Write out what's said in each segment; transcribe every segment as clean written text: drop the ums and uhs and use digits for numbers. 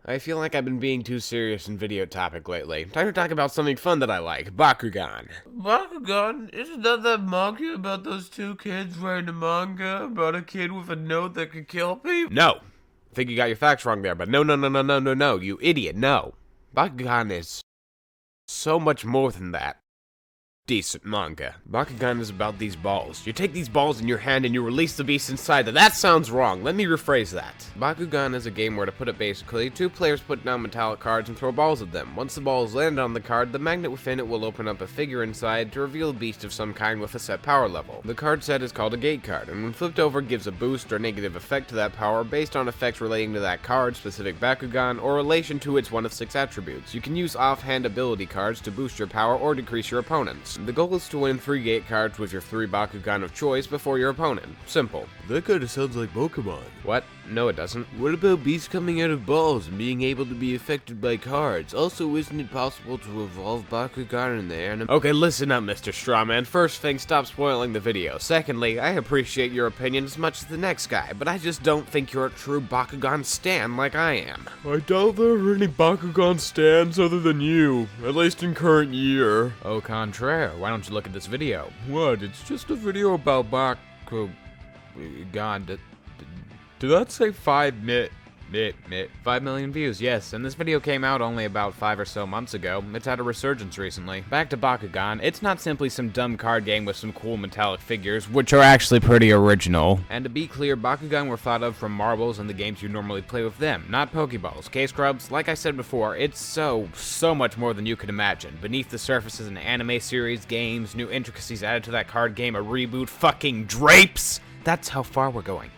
I feel like I've been being too serious in video topic lately. Time to talk about something fun that I like, Bakugan. Bakugan? Isn't that manga about those two kids writing a manga about a kid with a note that could kill people? No! I think you got your facts wrong there, but no, you idiot, no. Bakugan is so much more than that. Decent manga. Bakugan is about these balls. You take these balls in your hand and you release the beast inside them. That sounds wrong. Let me rephrase that. Bakugan is a game where, to put it basically, two players put down metallic cards and throw balls at them. Once the balls land on the card, the magnet within it will open up a figure inside to reveal a beast of some kind with a set power level. The card set is called a gate card, and when flipped over gives a boost or negative effect to that power based on effects relating to that card, specific Bakugan, or relation to its one of 6 attributes. You can use offhand ability cards to boost your power or decrease your opponent's. The goal is to win 3 gate cards with your 3 Bakugan of choice before your opponent. Simple. That kinda sounds like Pokemon. What? No, it doesn't. What about beasts coming out of balls and being able to be affected by cards? Also, isn't it possible to evolve Bakugan in the anime? Okay, listen up, Mr. Strawman. First thing, stop spoiling the video. Secondly, I appreciate your opinion as much as the next guy, but I just don't think you're a true Bakugan stan like I am. I doubt there are any Bakugan stans other than you, at least in current year. Au contraire, why don't you look at this video? What? It's just a video about Bakugan. Did that say 5 million views, yes, and this video came out only about 5 or so months ago. It's had a resurgence recently. Back to Bakugan, it's not simply some dumb card game with some cool metallic figures, which are actually pretty original. And to be clear, Bakugan were thought of from marbles and the games you normally play with them, not Pokeballs. K-Scrubs, like I said before, it's so much more than you could imagine. Beneath the surface is an anime series, games, new intricacies added to that card game, a reboot, fucking drapes! That's how far we're going.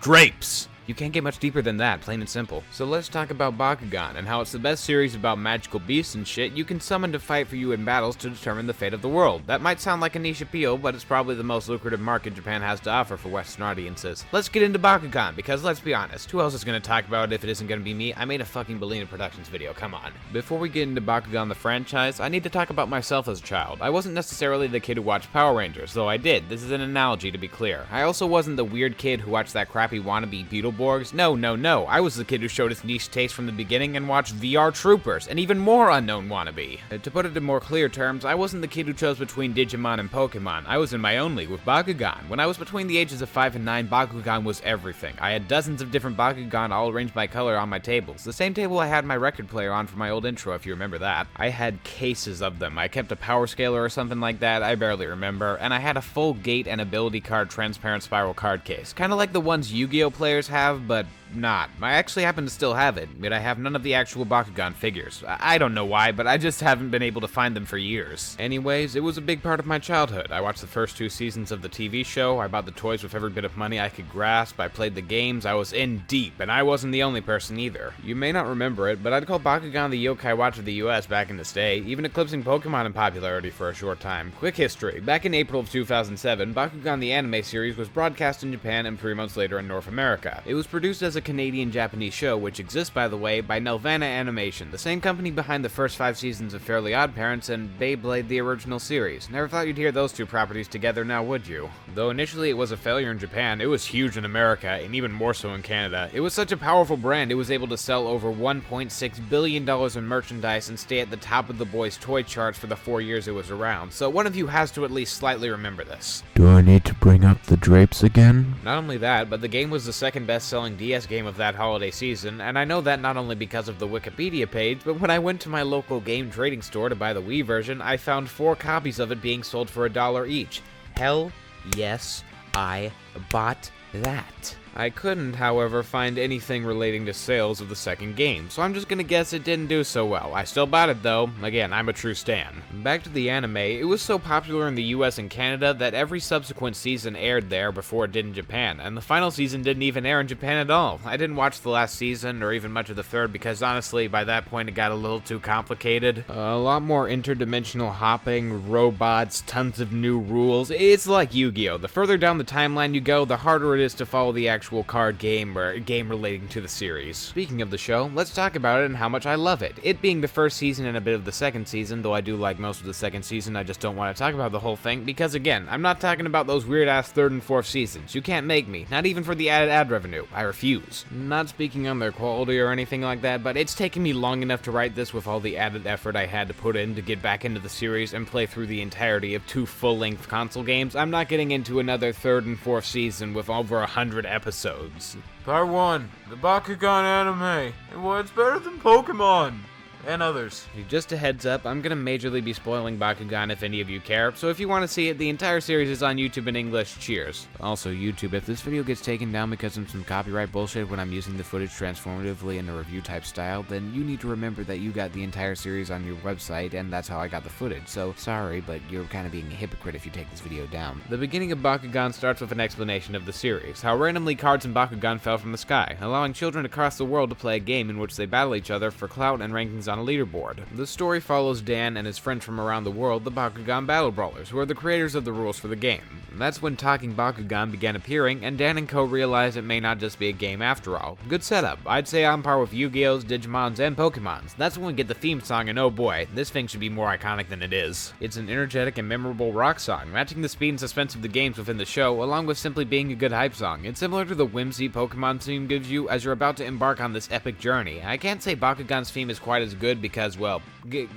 Drapes! You can't get much deeper than that, plain and simple. So let's talk about Bakugan, and how it's the best series about magical beasts and shit you can summon to fight for you in battles to determine the fate of the world. That might sound like a niche appeal, but it's probably the most lucrative market Japan has to offer for Western audiences. Let's get into Bakugan, because let's be honest, who else is going to talk about it if it isn't going to be me? I made a fucking Bellina Productions video, come on. Before we get into Bakugan the franchise, I need to talk about myself as a child. I wasn't necessarily the kid who watched Power Rangers, though I did. This is an analogy to be clear. I also wasn't the weird kid who watched that crappy wannabe Beetleborgs. No. I was the kid who showed his niche taste from the beginning and watched VR Troopers, an even more unknown wannabe. To put it in more clear terms, I wasn't the kid who chose between Digimon and Pokemon. I was in my own league with Bakugan. When I was between the ages of 5 and 9, Bakugan was everything. I had dozens of different Bakugan all arranged by color on my tables. The same table I had my record player on for my old intro, if you remember that. I had cases of them. I kept a power scaler or something like that, I barely remember, and I had a full gate and ability card transparent spiral card case. Kinda like the ones Yu-Gi-Oh players have, but not. I actually happen to still have it, but I have none of the actual Bakugan figures. I don't know why, but I just haven't been able to find them for years. Anyways, it was a big part of my childhood. I watched the first 2 seasons of the TV show, I bought the toys with every bit of money I could grasp, I played the games, I was in deep, and I wasn't the only person either. You may not remember it, but I'd call Bakugan the yokai watch of the US back in this day, even eclipsing Pokemon in popularity for a short time. Quick history. Back in April of 2007, Bakugan the anime series was broadcast in Japan and 3 months later in North America. It was produced as a Canadian-Japanese show, which exists, by the way, by Nelvana Animation, the same company behind the first 5 seasons of Fairly Odd Parents and Beyblade the original series. Never thought you'd hear those 2 properties together, now would you? Though initially it was a failure in Japan, it was huge in America, and even more so in Canada. It was such a powerful brand, it was able to sell over $1.6 billion in merchandise and stay at the top of the boys' toy charts for the 4 years it was around, so one of you has to at least slightly remember this. Do I need to bring up the drapes again? Not only that, but the game was the second best-selling DS game of that holiday season, and I know that not only because of the Wikipedia page, but when I went to my local game trading store to buy the Wii version, I found 4 copies of it being sold for $1 each. Hell yes, I bought that. I couldn't, however, find anything relating to sales of the second game, so I'm just gonna guess it didn't do so well. I still bought it though. Again, I'm a true stan. Back to the anime, it was so popular in the US and Canada that every subsequent season aired there before it did in Japan, and the final season didn't even air in Japan at all. I didn't watch the last season, or even much of the third, because honestly, by that point it got a little too complicated. A lot more interdimensional hopping, robots, tons of new rules. It's like Yu-Gi-Oh! The further down the timeline you go, the harder it is to follow the actual actual card game or game relating to the series. Speaking of the show, let's talk about it and how much I love it. It being the first season and a bit of the second season, though I do like most of the second season, I just don't want to talk about the whole thing because, again, I'm not talking about those weird-ass third and fourth seasons. You can't make me, not even for the added ad revenue. I refuse. Not speaking on their quality or anything like that, but it's taken me long enough to write this with all the added effort I had to put in to get back into the series and play through the entirety of 2 full-length console games. I'm not getting into another third and fourth season with over 100 episodes. Part 1, the Bakugan anime, and why it's better than Pokemon, and others. Just a heads up, I'm gonna majorly be spoiling Bakugan if any of you care, so if you want to see it, the entire series is on YouTube in English. Cheers. Also, YouTube, if this video gets taken down because of some copyright bullshit when I'm using the footage transformatively in a review type style, then you need to remember that you got the entire series on your website, and that's how I got the footage, so sorry, but you're kind of being a hypocrite if you take this video down. The beginning of Bakugan starts with an explanation of the series, how randomly cards in Bakugan fell from the sky, allowing children across the world to play a game in which they battle each other for clout and rankings on a leaderboard. The story follows Dan and his friends from around the world, the Bakugan Battle Brawlers, who are the creators of the rules for the game. That's when Talking Bakugan began appearing, and Dan and co realized it may not just be a game after all. Good setup. I'd say on par with Yu-Gi-Oh's, Digimon's, and Pokemon's. That's when we get the theme song, and oh boy, this thing should be more iconic than it is. It's an energetic and memorable rock song, matching the speed and suspense of the games within the show, along with simply being a good hype song. It's similar to the whimsy Pokemon theme gives you as you're about to embark on this epic journey. I can't say Bakugan's theme is quite as good because, well,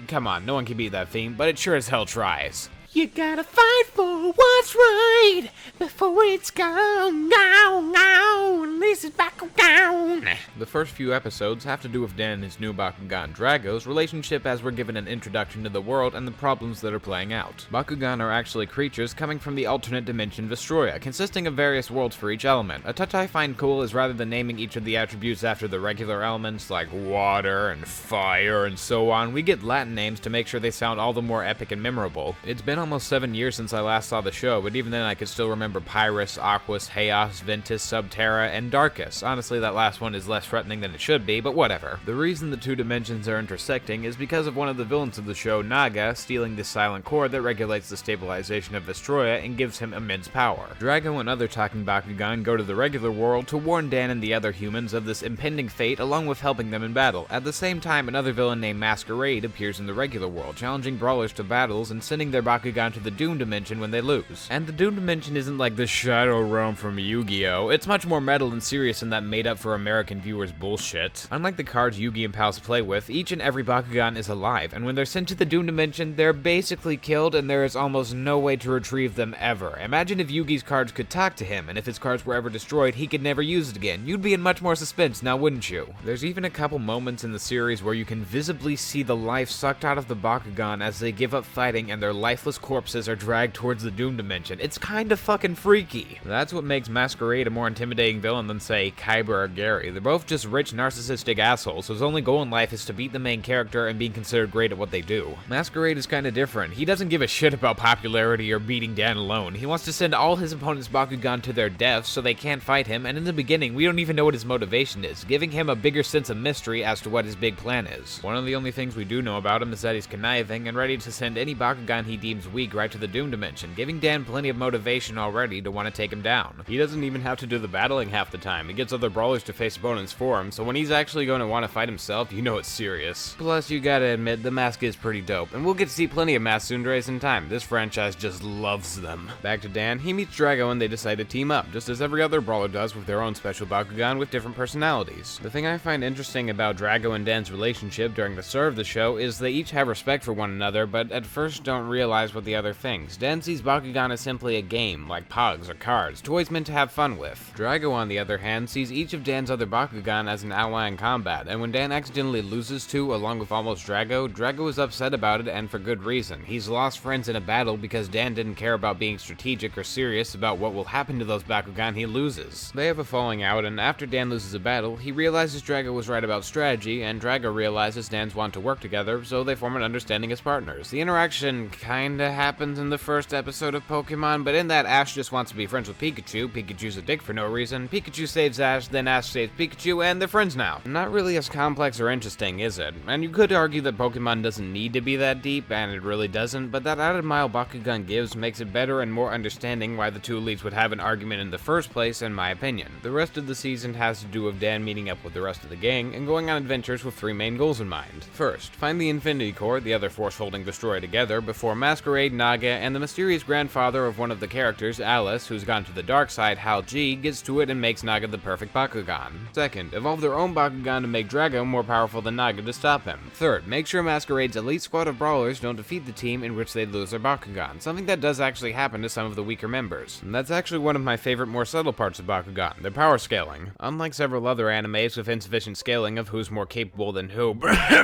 come on, no one can beat that theme, but it sure as hell tries. You gotta fight for what's right before it's gone, at least it's back down. The first few episodes have to do with Dan and his new Bakugan Drago's relationship as we're given an introduction to the world and the problems that are playing out. Bakugan are actually creatures coming from the alternate dimension Vestroia, consisting of various worlds for each element. A touch I find cool is rather than naming each of the attributes after the regular elements like water and fire and so on, we get Latin names to make sure they sound all the more epic and memorable. It's been almost 7 years since I last saw the show, but even then I could still remember Pyrus, Aquas, Chaos, Ventus, Subterra, and Darkus. Honestly, that last one is less threatening than it should be, but whatever. The reason the two dimensions are intersecting is because of one of the villains of the show, Naga, stealing this silent cord that regulates the stabilization of Vestroia and gives him immense power. Drago and other Talking Bakugan go to the regular world to warn Dan and the other humans of this impending fate, along with helping them in battle. At the same time, another villain named Masquerade appears in the regular world, challenging brawlers to battles and sending their Bakugan to the Doom Dimension when they lose. And the Doom Dimension isn't like the Shadow Realm from Yu-Gi-Oh! It's much more metal and serious in that made-up for American viewers bullshit. Unlike the cards Yugi and pals play with, each and every Bakugan is alive, and when they're sent to the Doom Dimension, they're basically killed and there is almost no way to retrieve them ever. Imagine if Yugi's cards could talk to him, and if his cards were ever destroyed, he could never use it again. You'd be in much more suspense now, wouldn't you? There's even a couple moments in the series where you can visibly see the life sucked out of the Bakugan as they give up fighting and their lifeless corpses are dragged towards the Doom Dimension. It's kinda fucking freaky. That's what makes Masquerade a more intimidating villain than, say, Kyber or Gary. They're both just rich, narcissistic assholes whose only goal in life is to beat the main character and being considered great at what they do. Masquerade is kinda different. He doesn't give a shit about popularity or beating Dan alone. He wants to send all his opponents' Bakugan to their deaths so they can't fight him, and in the beginning, we don't even know what his motivation is, giving him a bigger sense of mystery as to what his big plan is. One of the only things we do know about him is that he's conniving and ready to send any Bakugan he deems weak right to the Doom Dimension, giving Dan plenty of motivation already to want to take him down. He doesn't even have to do the battling half the time. He gets other brawlers to face opponents for him, so when he's actually going to want to fight himself, you know it's serious. Plus, you gotta admit, the mask is pretty dope, and we'll get to see plenty of mask tsunderes in time. This franchise just loves them. Back to Dan, he meets Drago and they decide to team up, just as every other brawler does with their own special Bakugan with different personalities. The thing I find interesting about Drago and Dan's relationship during the start of the show is they each have respect for one another, but at first don't realize what the other thinks. Dan sees Bakugan as simply a game, like Pogs or cards, toys meant to have fun with. Drago, on the other hand, sees each of Dan's other Bakugan as an ally in combat, and when Dan accidentally loses two along with almost Drago, Drago is upset about it and for good reason. He's lost friends in a battle because Dan didn't care about being strategic or serious about what will happen to those Bakugan he loses. They have a falling out, and after Dan loses a battle, he realizes Drago was right about strategy, and Drago realizes Dan's want to work together, so they form an understanding as partners. The interaction kinda happens in the first episode of Pokemon, but in that Ash just wants to be friends with Pikachu, Pikachu's a dick for no reason, Pikachu Pikachu saves Ash, then Ash saves Pikachu, and they're friends now. Not really as complex or interesting, is it? And you could argue that Pokemon doesn't need to be that deep, and it really doesn't, but that added mile Bakugan gives makes it better and more understanding why the two leads would have an argument in the first place, in my opinion. The rest of the season has to do with Dan meeting up with the rest of the gang and going on adventures with three main goals in mind. First, find the Infinity Core, the other force holding Destroy together, before Masquerade, Naga, and the mysterious grandfather of one of the characters, Alice, who's gone to the dark side, Hal G, gets to it and makes Naga the perfect Bakugan. Second, evolve their own Bakugan to make Drago more powerful than Naga to stop him. Third, make sure Masquerade's elite squad of brawlers don't defeat the team in which they lose their Bakugan, something that does actually happen to some of the weaker members. And that's actually one of my favorite more subtle parts of Bakugan, their power scaling. Unlike several other animes with insufficient scaling of who's more capable than who,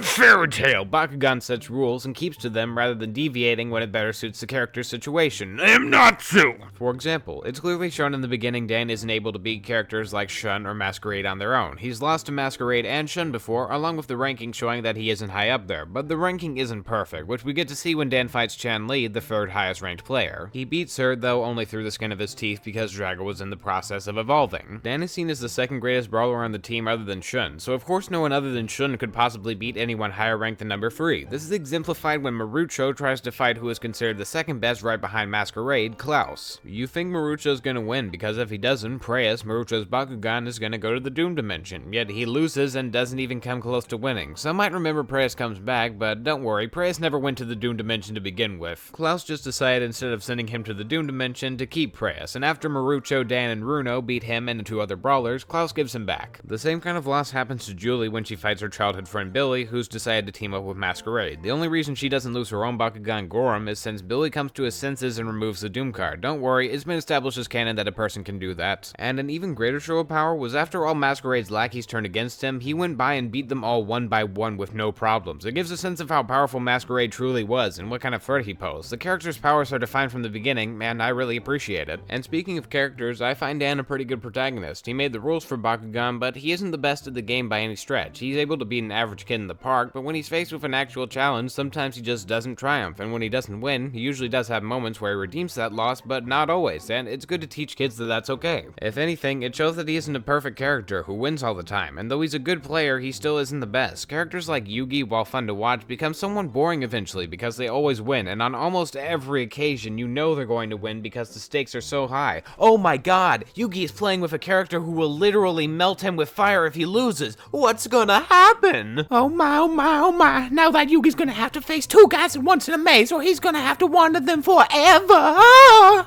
fairy tale, Bakugan sets rules and keeps to them rather than deviating when it better suits the character's situation. I am not so! For example, it's clearly shown in the beginning Dan isn't able to beat characters like Shun or Masquerade on their own. He's lost to Masquerade and Shun before, along with the ranking showing that he isn't high up there, but the ranking isn't perfect, which we get to see when Dan fights Chan Li, the third highest ranked player. He beats her, though only through the skin of his teeth because Drago was in the process of evolving. Dan is seen as the second greatest brawler on the team other than Shun, so of course no one other than Shun could possibly beat anyone higher ranked than number 3. This is exemplified when Marucho tries to fight who is considered the second best right behind Masquerade, Klaus. You think Marucho's gonna win because if he doesn't, Preyas, Marucho's Bakugan, is gonna go to the Doom Dimension, yet he loses and doesn't even come close to winning. Some might remember Preyas comes back, but don't worry, Preyas never went to the Doom Dimension to begin with. Klaus just decided instead of sending him to the Doom Dimension to keep Preyas, and after Marucho, Dan, and Runo beat him and the two other brawlers, Klaus gives him back. The same kind of loss happens to Julie when she fights her childhood friend Billy, who's decided to team up with Masquerade. The only reason she doesn't lose her own Bakugan Gorum is since Billy comes to his senses and removes the Doom card. Don't worry, it's been established as canon that a person can do that. And an even greater show of power was after all Masquerade's lackeys turned against him, he went by and beat them all one by one with no problems. It gives a sense of how powerful Masquerade truly was and what kind of threat he posed. The character's powers are defined from the beginning, and I really appreciate it. And speaking of characters, I find Dan a pretty good protagonist. He made the rules for Bakugan, but he isn't the best at the game by any stretch. He's able to beat an average kid in the park, but when he's faced with an actual challenge, sometimes he just doesn't triumph, and when he doesn't win, he usually does have moments where he redeems that loss, but not always, and it's good to teach kids that that's okay. If anything, it shows that he isn't a perfect character who wins all the time, and though he's a good player, he still isn't the best. Characters like Yugi, while fun to watch, become somewhat boring eventually because they always win, and on almost every occasion, you know they're going to win because the stakes are so high. Oh my god, Yugi is playing with a character who will literally melt him with fire if he loses. What's gonna happen? Oh my, oh my, oh my. Now that Yugi's gonna have to face two guys at once in a maze, or he's gonna have to wander them forever.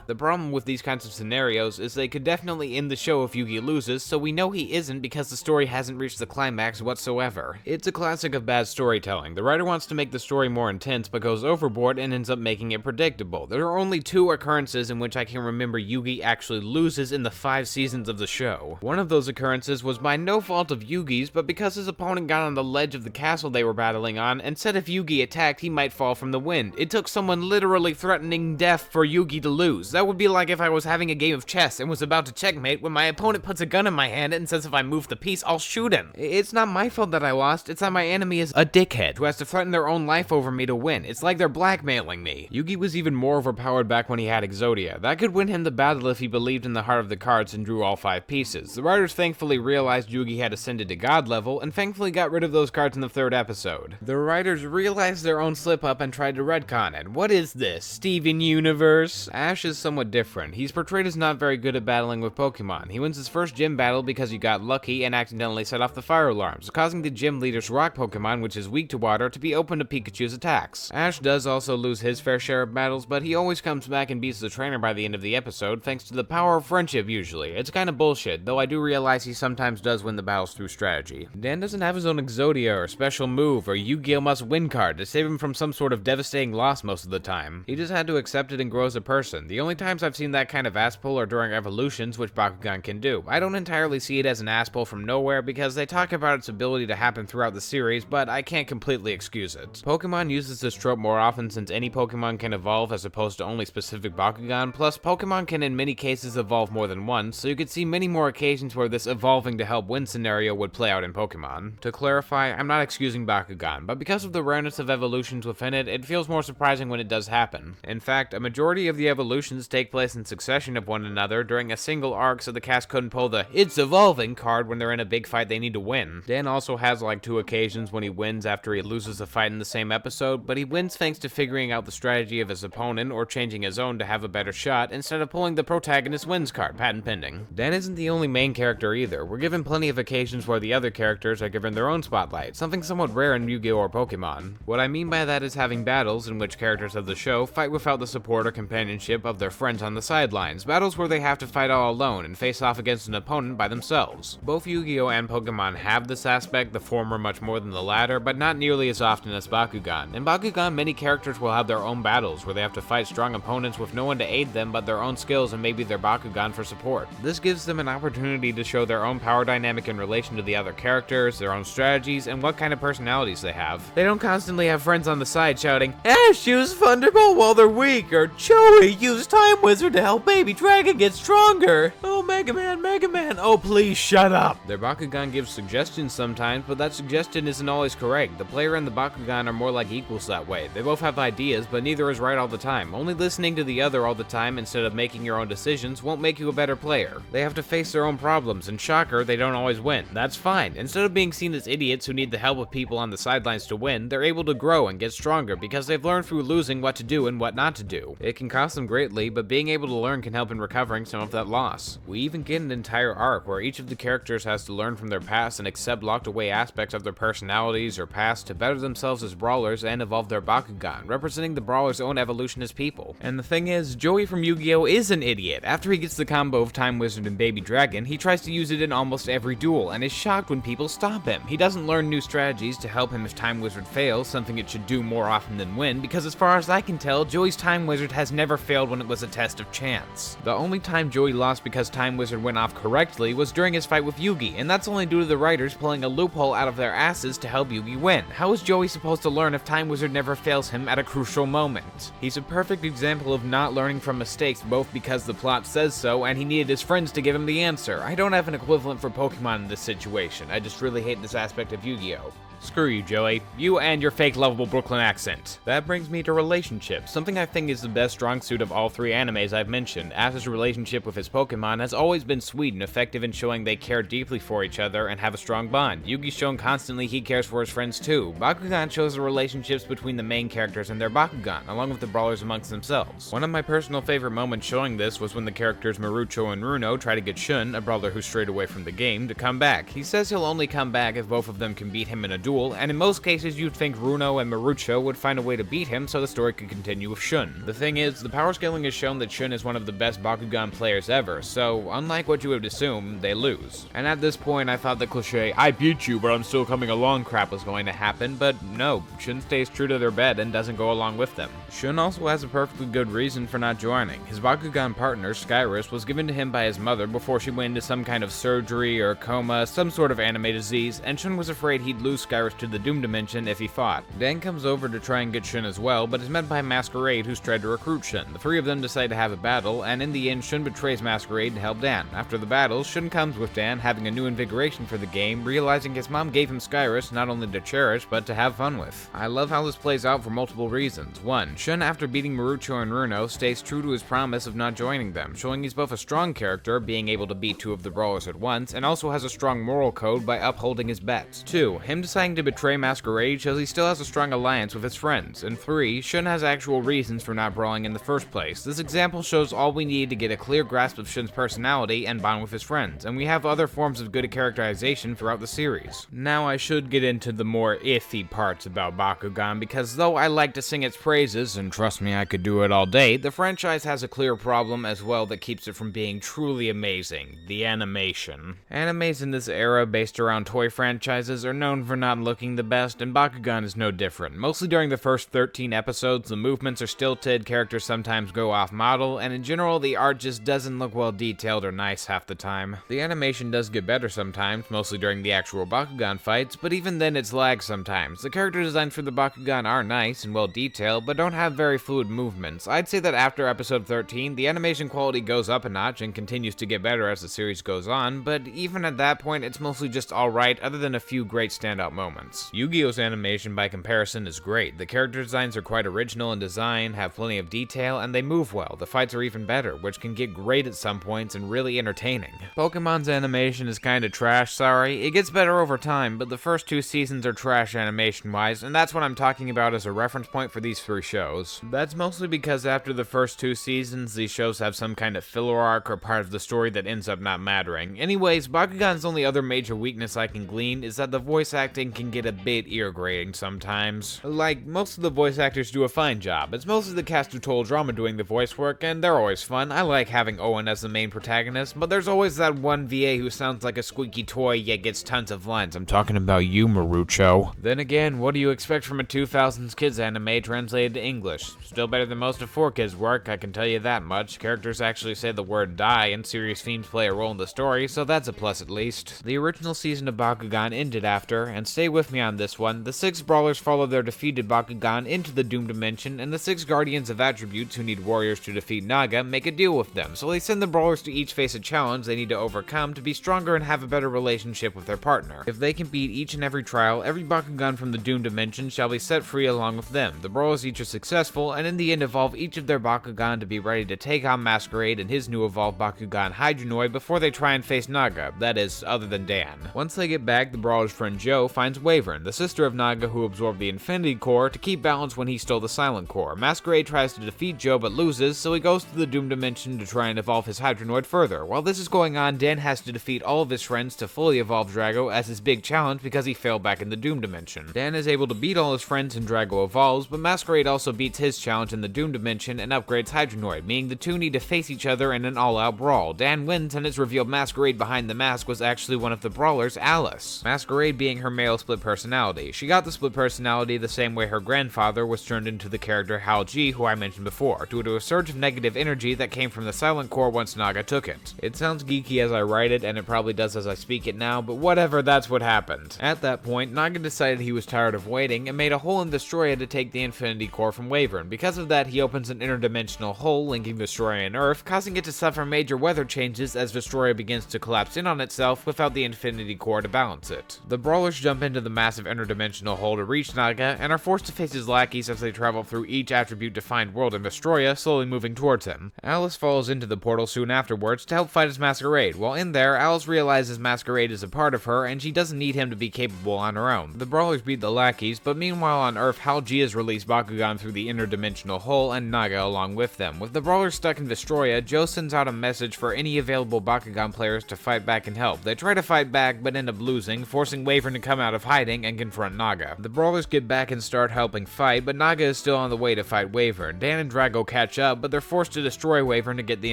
The problem with these kinds of scenarios is they could definitely end the show if Yugi loses, so we know he isn't because the story hasn't reached the climax whatsoever. It's a classic of bad storytelling. The writer wants to make the story more intense but goes overboard and ends up making it predictable. There are only 2 occurrences in which I can remember Yugi actually loses in the 5 seasons of the show. One of those occurrences was by no fault of Yugi's, but because his opponent got on the ledge of the castle they were battling on and said if Yugi attacked he might fall from the wind. It took someone literally threatening death for Yugi to lose. That would be like if I was having a game of chess and was about to checkmate when my opponent puts a gun in my hand and says if I move the piece I'll shoot him. It's not my fault that I lost, it's that my enemy is a dickhead who has to threaten their own life over me to win. It's like they're blackmailing me. Yugi was even more overpowered back when he had Exodia. That could win him the battle if he believed in the heart of the cards and drew all 5 pieces. The writers thankfully realized Yugi had ascended to god level and thankfully got rid of those cards in the 3rd episode. The writers realized their own slip up and tried to retcon it. What is this, Steven Universe? Ash is somewhat different. He's portrayed as not very good at battling with Pokemon. He wins his first gym battle because he got lucky and accidentally set off the fire alarms, causing the gym leader's rock Pokemon, which is weak to water, to be open to Pikachu's attacks. Ash does also lose his fair share of battles, but he always comes back and beats the trainer by the end of the episode thanks to the power of friendship usually. It's kinda bullshit, though I do realize he sometimes does win the battles through strategy. Dan doesn't have his own Exodia or special move or Yu-Gi-Oh! Must Win card to save him from some sort of devastating loss most of the time. He just had to accept it and grow as a person. The only times I've seen that kind of ass pull are during evolutions, which Bakugan can do. I don't entirely see it as an ass pull from nowhere because they talk about its ability to happen throughout the series, but I can't completely excuse it. Pokemon uses this trope more often since any Pokemon can evolve as opposed to only specific Bakugan, plus Pokemon can in many cases evolve more than once, so you could see many more occasions where this evolving to help win scenario would play out in Pokemon. To clarify, I'm not excusing Bakugan, but because of the rareness of evolutions within it, it feels more surprising when it does happen. In fact, a majority of the evolutions take place in succession of one another during a single arc, so the cast couldn't pull the "it's evolving" card when they're in a big fight they need to win. Dan also has like 2 occasions when he wins after he loses a fight in the same episode, but he wins thanks to figuring out the strategy of his opponent or changing his own to have a better shot instead of pulling the protagonist wins card, patent pending. Dan isn't the only main character either. We're given plenty of occasions where the other characters are given their own spotlight, something somewhat rare in Yu-Gi-Oh! Or Pokemon. What I mean by that is having battles in which characters of the show fight without the support or companionship of their friends on the sidelines, battles where they have to fight all alone and face off against an opponent by themselves. Both Yu-Gi-Oh! And Pokemon have this aspect, the former much more than the latter, but not nearly as often as Bakugan. In Bakugan, many characters will have their own battles where they have to fight strong opponents with no one to aid them but their own skills and maybe their Bakugan for support. This gives them an opportunity to show their own power dynamic in relation to the other characters, their own strategies, and what kind of personalities they have. They don't constantly have friends on the side shouting, "Ash, use Thunderbolt while they're weak," or "Joey, use Time Wizard to help Baby Dragon get stronger." "Oh, Mega Man, oh please shut up." Their Bakugan gives suggestions sometimes, but that suggestion isn't always correct. The player and the Bakugan are more like equals that way. They both have ideas, but neither is right all the time. Only listening to the other all the time instead of making your own decisions won't make you a better player. They have to face their own problems, and shocker, they don't always win. That's fine. Instead of being seen as idiots who need the help of people on the sidelines to win, they're able to grow and get stronger because they've learned through losing what to do and what not to do. It can cost them greatly, but being able to learn can help in recovering some of that loss. We even get an entire arc where each of the characters has to learn from their past and accept locked away aspects of their personalities or past to better themselves as brawlers and evolve their Bakugan, representing the brawler's own evolution as people. And the thing is, Joey from Yu-Gi-Oh! Is an idiot. After he gets the combo of Time Wizard and Baby Dragon, he tries to use it in almost every duel and is shocked when people stop him. He doesn't learn new strategies to help him if Time Wizard fails, something it should do more often than win, because as far as I can tell, Joey's Time Wizard has never failed when it was a test of chance. The only time Joey lost because Time Wizard went off correctly was during his fight with Yugi, and that's only due to the writers pulling a loophole out of their asses to help Yugi win. How is Joey supposed to learn if Time Wizard never fails him at a crucial moment? He's a perfect example of not learning from mistakes, both because the plot says so and he needed his friends to give him the answer. I don't have an equivalent for Pokemon in this situation. I just really hate this aspect of Yu-Gi-Oh! Screw you, Joey. You and your fake lovable Brooklyn accent. That brings me to relationships, something I think is the best strong suit of all 3 animes I've mentioned. Ash's relationship with his Pokemon has always been sweet and effective in showing they care deeply for each other and have a strong bond. Yugi's shown constantly he cares for his friends too. Bakugan shows the relationships between the main characters and their Bakugan, along with the brawlers amongst themselves. One of my personal favorite moments showing this was when the characters Marucho and Runo try to get Shun, a brawler who strayed away from the game, to come back. He says he'll only come back if both of them can beat him in a duel, and in most cases you'd think Runo and Marucho would find a way to beat him so the story could continue with Shun. The thing is, the power scaling has shown that Shun is one of the best Bakugan players ever, so unlike what you would assume, they lose. And at this point I thought the cliche, "I beat you but I'm still coming along" crap was going to happen, but no, Shun stays true to their bed and doesn't go along with them. Shun also has a perfectly good reason for not joining. His Bakugan partner, Skyrus, was given to him by his mother before she went into some kind of surgery or coma, some sort of anime disease, and Shun was afraid he'd lose Skyrus to the Doom Dimension if he fought. Dan comes over to try and get Shun as well, but is met by Masquerade who's tried to recruit Shun. The 3 of them decide to have a battle, and in the end Shun betrays Masquerade to help Dan. After the battle, Shun comes with Dan, having a new invigoration for the game, realizing his mom gave him Skyrus not only to cherish, but to have fun with. I love how this plays out for multiple reasons. 1. Shun, after beating Marucho and Runo, stays true to his promise of not joining them, showing he's both a strong character, being able to beat 2 of the brawlers at once, and also has a strong moral code by upholding his bets. 2. Him deciding to betray Masquerade shows he still has a strong alliance with his friends. And 3. Shun has actual reasons for not brawling in the first place. This example shows all we need to get a clear grasp of Shun's personality and bond with his friends, and we have other forms of good characterization throughout the series. Now I should get into the more iffy parts about Bakugan, because though I like to sing its praises, and trust me I could do it all day, the franchise has a clear problem as well that keeps it from being truly amazing: the animation. Animes in this era based around toy franchises are known for not looking the best, and Bakugan is no different. Mostly during the first 13 episodes, the movements are stilted, characters sometimes go off model, and in general the art just doesn't look well detailed or nice half the time. The animation does get better sometimes, mostly during the actual Bakugan fights, but even then it's lagged sometimes. The character designs for the Bakugan are nice and well detailed, but don't have very fluid movements. I'd say that after episode 13, the animation quality goes up a notch and continues to get better as the series goes on, but even at that point it's mostly just alright other than a few great standout moments. moments. Yu-Gi-Oh's animation by comparison is great. The character designs are quite original in design, have plenty of detail, and they move well. The fights are even better, which can get great at some points and really entertaining. Pokemon's animation is kinda trash, sorry. It gets better over time, but the first 2 seasons are trash animation-wise, and that's what I'm talking about as a reference point for these 3 shows. That's mostly because after the first 2 seasons, these shows have some kind of filler arc or part of the story that ends up not mattering. Anyways, Bakugan's only other major weakness I can glean is that the voice acting can get a bit ear-grating sometimes. Like, most of the voice actors do a fine job. It's mostly the cast of Total Drama doing the voice work, and they're always fun. I like having Owen as the main protagonist, but there's always that one VA who sounds like a squeaky toy yet gets tons of lines. I'm talking about you, Marucho. Then again, what do you expect from a 2000s kids anime translated to English? Still better than most of 4Kids work, I can tell you that much. Characters actually say the word die, and serious themes play a role in the story, so that's a plus at least. The original season of Bakugan ended after, and stay with me on this one, the 6 brawlers follow their defeated Bakugan into the Doom Dimension, and the 6 guardians of attributes who need warriors to defeat Naga make a deal with them, so they send the brawlers to each face a challenge they need to overcome to be stronger and have a better relationship with their partner. If they can beat each and every trial, every Bakugan from the Doom Dimension shall be set free along with them. The brawlers each are successful, and in the end evolve each of their Bakugan to be ready to take on Masquerade and his new evolved Bakugan Hydronoid before they try and face Naga, that is, other than Dan. Once they get back, the brawler's friend Joe finds Wyvern, the sister of Naga who absorbed the Infinity Core, to keep balance when he stole the Silent Core. Masquerade tries to defeat Joe but loses, so he goes to the Doom Dimension to try and evolve his Hydronoid further. While this is going on, Dan has to defeat all of his friends to fully evolve Drago as his big challenge because he failed back in the Doom Dimension. Dan is able to beat all his friends and Drago evolves, but Masquerade also beats his challenge in the Doom Dimension and upgrades Hydronoid, meaning the two need to face each other in an all-out brawl. Dan wins, and it's revealed Masquerade behind the mask was actually one of the brawlers, Alice. Masquerade being her male split personality. She got the split personality the same way her grandfather was turned into the character Hal G, who I mentioned before, due to a surge of negative energy that came from the Silent Core once Naga took it. It sounds geeky as I write it, and it probably does as I speak it now, but whatever, that's what happened. At that point, Naga decided he was tired of waiting and made a hole in Destroya to take the Infinity Core from Wyvern. Because of that, he opens an interdimensional hole linking Destroya and Earth, causing it to suffer major weather changes as Destroya begins to collapse in on itself without the Infinity Core to balance it. The brawlers jump into the massive interdimensional hole to reach Naga, and are forced to face his lackeys as they travel through each attribute-defined world in Destroya, slowly moving towards him. Alice falls into the portal soon afterwards to help fight his Masquerade. While in there, Alice realizes Masquerade is a part of her, and she doesn't need him to be capable on her own. The brawlers beat the lackeys, but meanwhile on Earth, Hal G has released Bakugan through the interdimensional hole and Naga along with them. With the brawlers stuck in Destroya, Joe sends out a message for any available Bakugan players to fight back and help. They try to fight back, but end up losing, forcing Wyvern to come out of hiding and confront Naga. The brawlers get back and start helping fight, but Naga is still on the way to fight Wyvern. Dan and Drago catch up, but they're forced to destroy Wyvern to get the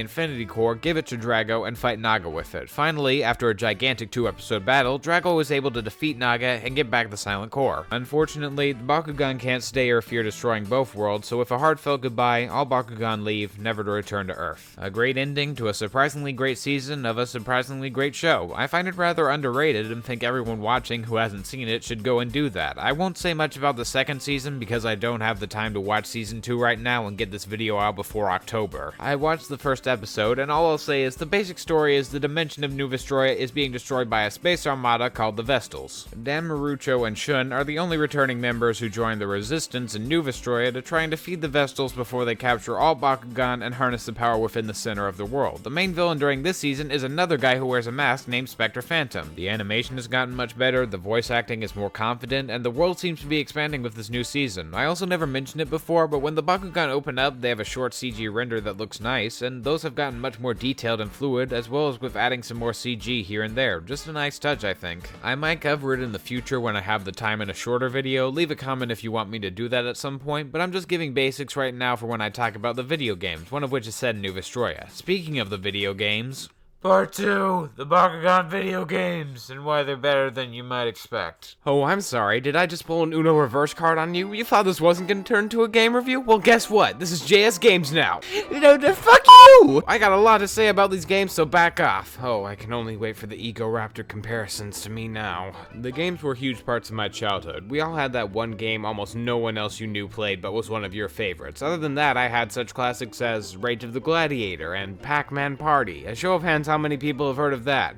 Infinity Core, give it to Drago, and fight Naga with it. Finally, after a gigantic 2-episode battle, Drago is able to defeat Naga and get back the Silent Core. Unfortunately, the Bakugan can't stay or fear destroying both worlds, so with a heartfelt goodbye, all Bakugan leave, never to return to Earth. A great ending to a surprisingly great season of a surprisingly great show. I find it rather underrated and think everyone watching who hasn't seen it should go and do that. I won't say much about the second season because I don't have the time to watch season 2 right now and get this video out before October. I watched the first episode, and all I'll say is the basic story is the dimension of New Vestroia is being destroyed by a space armada called the Vestals. Dan, Marucho, and Shun are the only returning members who join the Resistance in New Vestroia to try and defeat the Vestals before they capture all Bakugan and harness the power within the center of the world. The main villain during this season is another guy who wears a mask named Spectre Phantom. The animation has gotten much better, the voice acting is more confident, and the world seems to be expanding with this new season. I also never mentioned it before, but when the Bakugan open up, they have a short CG render that looks nice, and those have gotten much more detailed and fluid, as well as with adding some more CG here and there. Just a nice touch, I think. I might cover it in the future when I have the time in a shorter video. Leave a comment if you want me to do that at some point, but I'm just giving basics right now for when I talk about the video games, one of which is set in New Vestroia. Speaking of the video games... Part 2, the Bakugan video games, and why they're better than you might expect. Oh, I'm sorry, did I just pull an Uno reverse card on you? You thought this wasn't gonna turn into a game review? Well, guess what? This is JS Games now. No, fuck you! I got a lot to say about these games, so back off. Oh, I can only wait for the Ego Raptor comparisons to me now. The games were huge parts of my childhood. We all had that one game almost no one else you knew played, but was one of your favorites. Other than that, I had such classics as Rage of the Gladiator and Pac-Man Party. A show of hands, how many people have heard of that?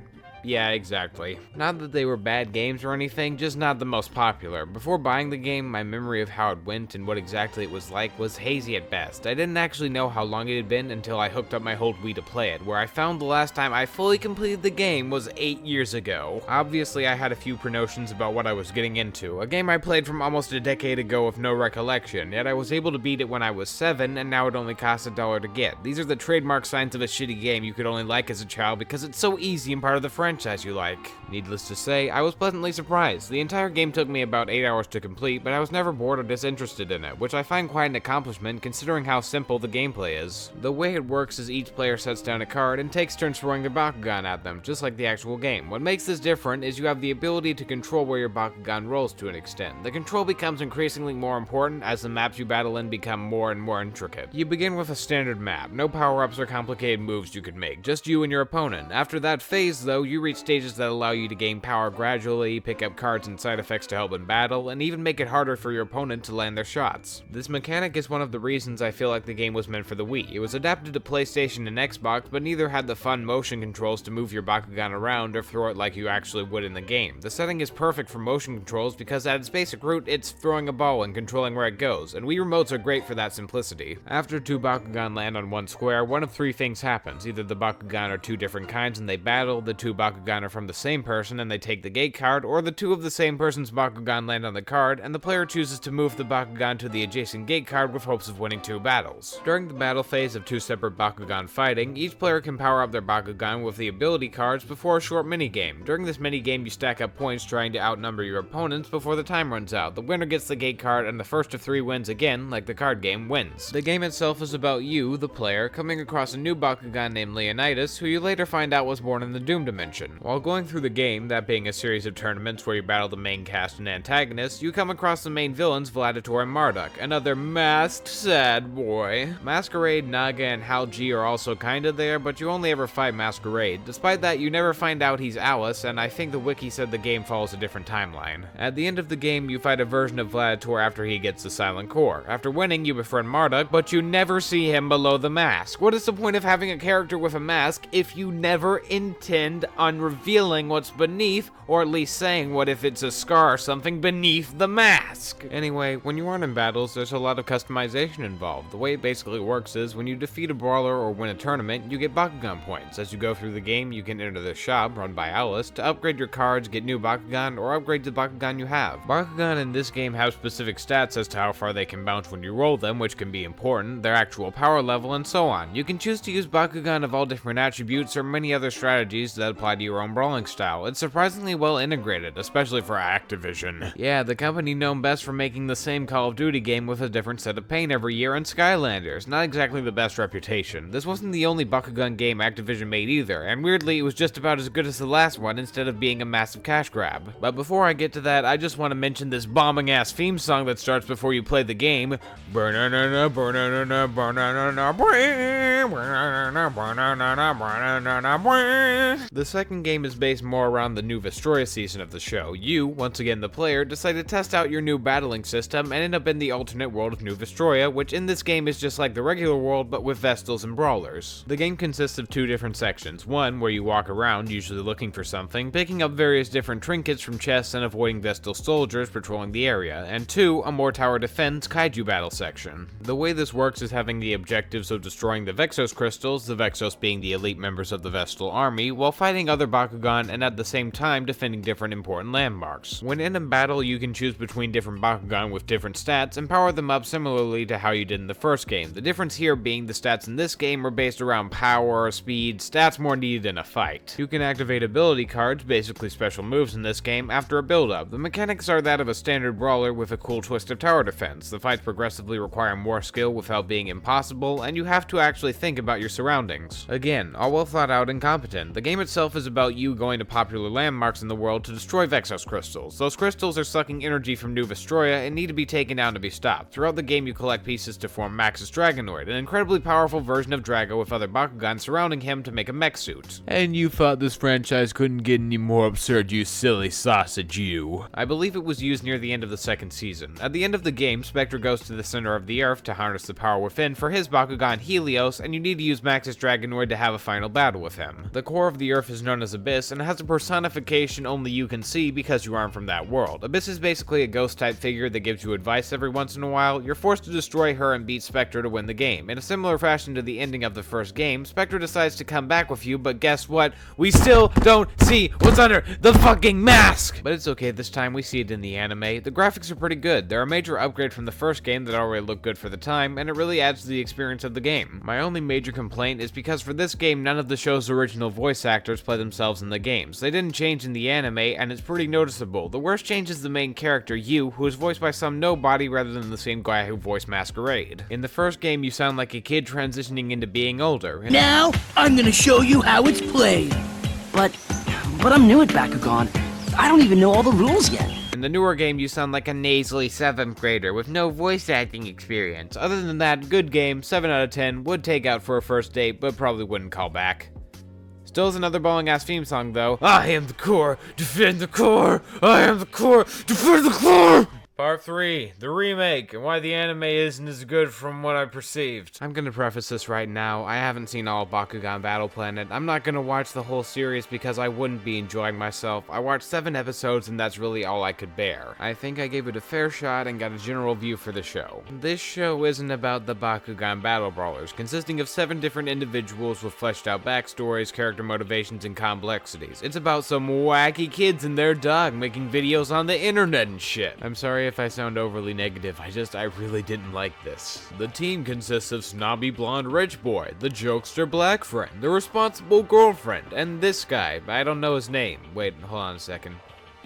Yeah, exactly. Not that they were bad games or anything, just not the most popular. Before buying the game, my memory of how it went and what exactly it was like was hazy at best. I didn't actually know how long it had been until I hooked up my old Wii to play it, where I found the last time I fully completed the game was 8 years ago. Obviously, I had a few pre-notions about what I was getting into, a game I played from almost a decade ago with no recollection, yet I was able to beat it when I was 7, and now it only costs $1 to get. These are the trademark signs of a shitty game you could only like as a child because it's so easy and part of the franchise you like. Needless to say, I was pleasantly surprised. The entire game took me about 8 hours to complete, but I was never bored or disinterested in it, which I find quite an accomplishment considering how simple the gameplay is. The way it works is each player sets down a card and takes turns throwing their Bakugan at them, just like the actual game. What makes this different is you have the ability to control where your Bakugan rolls to an extent. The control becomes increasingly more important as the maps you battle in become more and more intricate. You begin with a standard map, no power-ups or complicated moves you could make, just you and your opponent. After that phase though, you reach stages that allow you to gain power gradually, pick up cards and side effects to help in battle, and even make it harder for your opponent to land their shots. This mechanic is one of the reasons I feel like the game was meant for the Wii. It was adapted to PlayStation and Xbox, but neither had the fun motion controls to move your Bakugan around or throw it like you actually would in the game. The setting is perfect for motion controls because at its basic root, it's throwing a ball and controlling where it goes, and Wii remotes are great for that simplicity. After two Bakugan land on one square, one of three things happens. Either the Bakugan are two different kinds and they battle, the two Bakugan are from the same person and they take the gate card, or the two of the same person's Bakugan land on the card, and the player chooses to move the Bakugan to the adjacent gate card with hopes of winning two battles. During the battle phase of two separate Bakugan fighting, each player can power up their Bakugan with the ability cards before a short minigame. During this minigame, you stack up points trying to outnumber your opponents before the time runs out. The winner gets the gate card, and the first of three wins again, like the card game, wins. The game itself is about you, the player, coming across a new Bakugan named Leonidas, who you later find out was born in the Doom Dimension. While going through the game, that being a series of tournaments where you battle the main cast and antagonists, you come across the main villains Vladitor and Marduk, another masked sad boy. Masquerade, Naga, and Hal G are also kinda there, but you only ever fight Masquerade. Despite that, you never find out he's Alice, and I think the wiki said the game follows a different timeline. At the end of the game, you fight a version of Vladitor after he gets the Silent Core. After winning, you befriend Marduk, but you never see him below the mask. What is the point of having a character with a mask if you never intend on revealing what's beneath, or at least saying what if it's a scar or something beneath the mask? Anyway, when you aren't in battles, there's a lot of customization involved. The way it basically works is, when you defeat a brawler or win a tournament, you get Bakugan points. As you go through the game, you can enter the shop, run by Alice, to upgrade your cards, get new Bakugan, or upgrade the Bakugan you have. Bakugan in this game have specific stats as to how far they can bounce when you roll them, which can be important, their actual power level, and so on. You can choose to use Bakugan of all different attributes or many other strategies that apply to your own brawling style. It's surprisingly well integrated, especially for Activision. Yeah, the company known best for making the same Call of Duty game with a different set of paint every year, and Skylanders. Not exactly the best reputation. This wasn't the only Bakugan game Activision made either, and weirdly it was just about as good as the last one instead of being a massive cash grab. But before I get to that, I just want to mention this bombing ass theme song that starts before you play the game. The second game is based more around the new Vestroia season of the show. You, once again the player, decide to test out your new battling system and end up in the alternate world of New Vestroia, which in this game is just like the regular world but with Vestals and Brawlers. The game consists of two different sections. One, where you walk around, usually looking for something, picking up various different trinkets from chests and avoiding Vestal soldiers patrolling the area, and two, a more tower defense kaiju battle section. The way this works is having the objectives of destroying the Vexos crystals, the Vexos being the elite members of the Vestal army, while fighting other Bakugan and at the same time defending different important landmarks. When in a battle, you can choose between different Bakugan with different stats and power them up similarly to how you did in the first game. The difference here being the stats in this game are based around power, speed, stats more needed in a fight. You can activate ability cards, basically special moves in this game, after a build-up. The mechanics are that of a standard brawler with a cool twist of tower defense. The fights progressively require more skill without being impossible, and you have to actually think about your surroundings. Again, all well thought out and competent. The game itself is about you going to popular landmarks in the world to destroy Vexos crystals. Those crystals are sucking energy from New Vestroia and need to be taken down to be stopped. Throughout the game, you collect pieces to form Max's Dragonoid, an incredibly powerful version of Drago with other Bakugan surrounding him to make a mech suit. And you thought this franchise couldn't get any more absurd, you silly sausage, you. I believe it was used near the end of the second season. At the end of the game, Spectre goes to the center of the earth to harness the power within for his Bakugan Helios, and you need to use Max's Dragonoid to have a final battle with him. The core of the earth is known known as Abyss, and has a personification only you can see because you aren't from that world. Abyss is basically a ghost-type figure that gives you advice every once in a while. You're forced to destroy her and beat Spectre to win the game. In a similar fashion to the ending of the first game, Spectre decides to come back with you, but guess what? We still don't see what's under the fucking mask! But it's okay, this time we see it in the anime. The graphics are pretty good. They're a major upgrade from the first game that already looked good for the time, and it really adds to the experience of the game. My only major complaint is because for this game, none of the show's original voice actors play themselves in the games. They didn't change in the anime, and it's pretty noticeable. The worst change is the main character, you, who is voiced by some nobody rather than the same guy who voiced Masquerade. In the first game, you sound like a kid transitioning into being older. Now, I'm gonna show you how it's played. But I'm new at Bakugan. I don't even know all the rules yet. In the newer game, you sound like a nasally 7th grader with no voice acting experience. Other than that, good game, 7 out of 10, would take out for a first date, but probably wouldn't call back. Still is another bawling-ass theme song, though. I am the core, defend the core! I am the core, defend the core! Part 3, the remake, and why the anime isn't as good from what I perceived. I'm gonna preface this right now. I haven't seen all of Bakugan Battle Planet. I'm not gonna watch the whole series because I wouldn't be enjoying myself. I watched 7 episodes and that's really all I could bear. I think I gave it a fair shot and got a general view for the show. This show isn't about the Bakugan Battle Brawlers, consisting of 7 different individuals with fleshed out backstories, character motivations, and complexities. It's about some wacky kids and their dog making videos on the internet and shit. I'm sorry if I sound overly negative, I really didn't like this. The team consists of snobby blonde rich boy, the jokester black friend, the responsible girlfriend, and this guy. I don't know his name. Wait, hold on a second.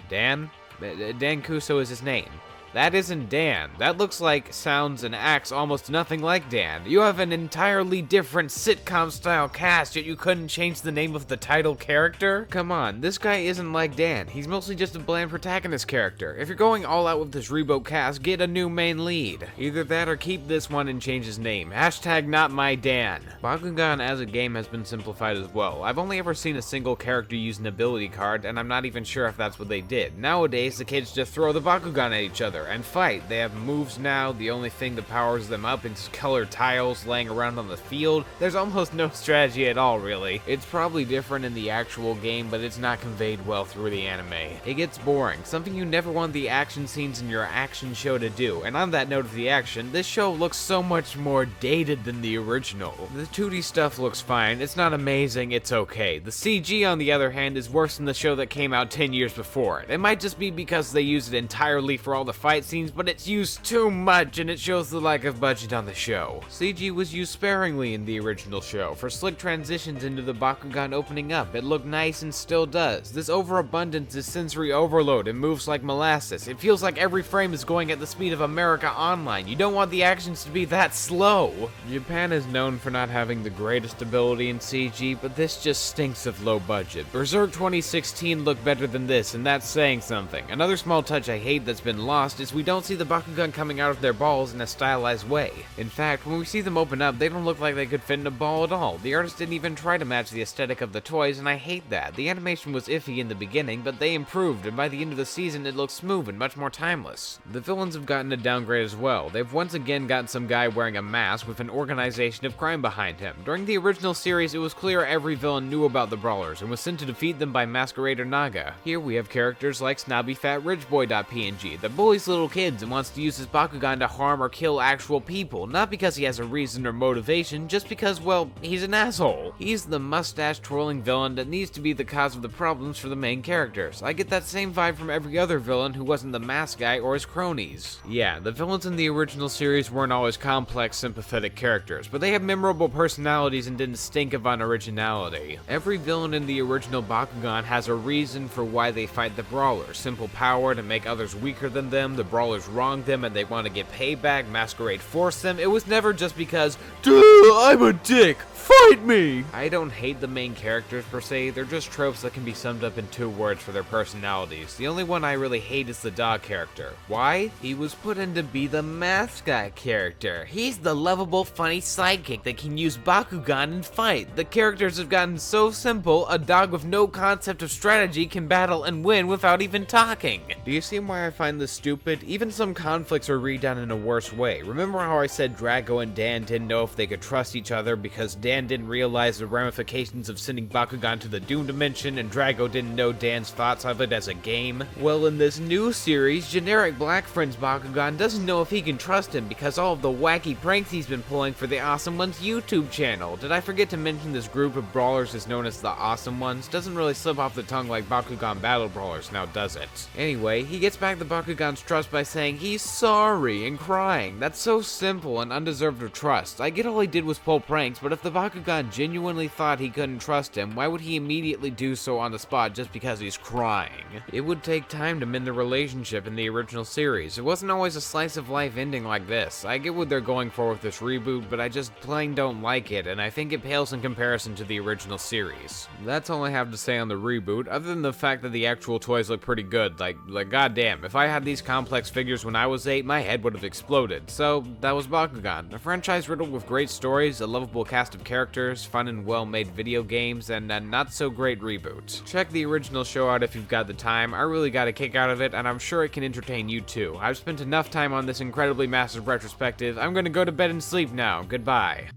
Dan? Dan Kuso is his name. That isn't Dan. That looks like, sounds, and acts almost nothing like Dan. You have an entirely different sitcom-style cast, yet you couldn't change the name of the title character? Come on, this guy isn't like Dan. He's mostly just a bland protagonist character. If you're going all out with this reboot cast, get a new main lead. Either that or keep this one and change his name. Hashtag not my Dan. Bakugan as a game has been simplified as well. I've only ever seen a single character use an ability card, and I'm not even sure if that's what they did. Nowadays, the kids just throw the Bakugan at each other and fight. They have moves now. The only thing that powers them up is colored tiles laying around on the field. There's almost no strategy at all, really. It's probably different in the actual game, but it's not conveyed well through the anime. It gets boring, something you never want the action scenes in your action show to do. And on that note of the action, this show looks so much more dated than the original. The 2D stuff looks fine. It's not amazing, it's okay. The CG, on the other hand, is worse than the show that came out 10 years before it. It might just be because they use it entirely for all the fight scenes, but it's used too much and it shows the lack of budget on the show. CG was used sparingly in the original show for slick transitions into the Bakugan opening up. It looked nice and still does. This overabundance is sensory overload and moves like molasses. It feels like every frame is going at the speed of America Online. You don't want the actions to be that slow. Japan is known for not having the greatest ability in CG, but this just stinks of low budget. Berserk 2016 looked better than this, and that's saying something. Another small touch I hate that's been lost is we don't see the Bakugan coming out of their balls in a stylized way. In fact, when we see them open up, they don't look like they could fit in a ball at all. The artist didn't even try to match the aesthetic of the toys, and I hate that. The animation was iffy in the beginning, but they improved, and by the end of the season, it looks smooth and much more timeless. The villains have gotten a downgrade as well. They've once again gotten some guy wearing a mask with an organization of crime behind him. During the original series, it was clear every villain knew about the Brawlers and was sent to defeat them by Masquerade or Naga. Here we have characters like Snobby Fat Rich Boy.png that bullies little kids and wants to use his Bakugan to harm or kill actual people, not because he has a reason or motivation, just because, well, he's an asshole. He's the mustache-twirling villain that needs to be the cause of the problems for the main characters. I get that same vibe from every other villain who wasn't the mask guy or his cronies. Yeah, the villains in the original series weren't always complex, sympathetic characters, but they have memorable personalities and didn't stink of unoriginality. Every villain in the original Bakugan has a reason for why they fight the Brawlers. Simple power to make others weaker than them, the Brawlers wronged them and they want to get payback, Masquerade forced them. It was never just because, duh, I'm a dick, fight me! I don't hate the main characters per se, they're just tropes that can be summed up in 2 words for their personalities. The only one I really hate is the dog character. Why? He was put in to be the mascot character. He's the lovable, funny sidekick that can use Bakugan and fight. The characters have gotten so simple, a dog with no concept of strategy can battle and win without even talking. Do you see why I find this stupid stupid. Even some conflicts are redone in a worse way. Remember how I said Drago and Dan didn't know if they could trust each other because Dan didn't realize the ramifications of sending Bakugan to the Doom Dimension, and Drago didn't know Dan's thoughts of it as a game? Well, in this new series, generic Black Friends Bakugan doesn't know if he can trust him because all of the wacky pranks he's been pulling for the Awesome Ones YouTube channel. Did I forget to mention this group of brawlers is known as the Awesome Ones? Doesn't really slip off the tongue like Bakugan Battle Brawlers now, does it? Anyway, he gets back the Bakugan's trust by saying he's sorry and crying. That's so simple and undeserved of trust. I get all he did was pull pranks, but if the Bakugan genuinely thought he couldn't trust him, why would he immediately do so on the spot just because he's crying? It would take time to mend the relationship in the original series. It wasn't always a slice of life ending like this. I get what they're going for with this reboot, but I just plain don't like it, and I think it pales in comparison to the original series. That's all I have to say on the reboot, other than the fact that the actual toys look pretty good. Like goddamn, if I had these complex figures when I was 8, my head would have exploded. So, that was Bakugan, a franchise riddled with great stories, a lovable cast of characters, fun and well-made video games, and a not-so-great reboot. Check the original show out if you've got the time. I really got a kick out of it, and I'm sure it can entertain you too. I've spent enough time on this incredibly massive retrospective. I'm gonna go to bed and sleep now. Goodbye.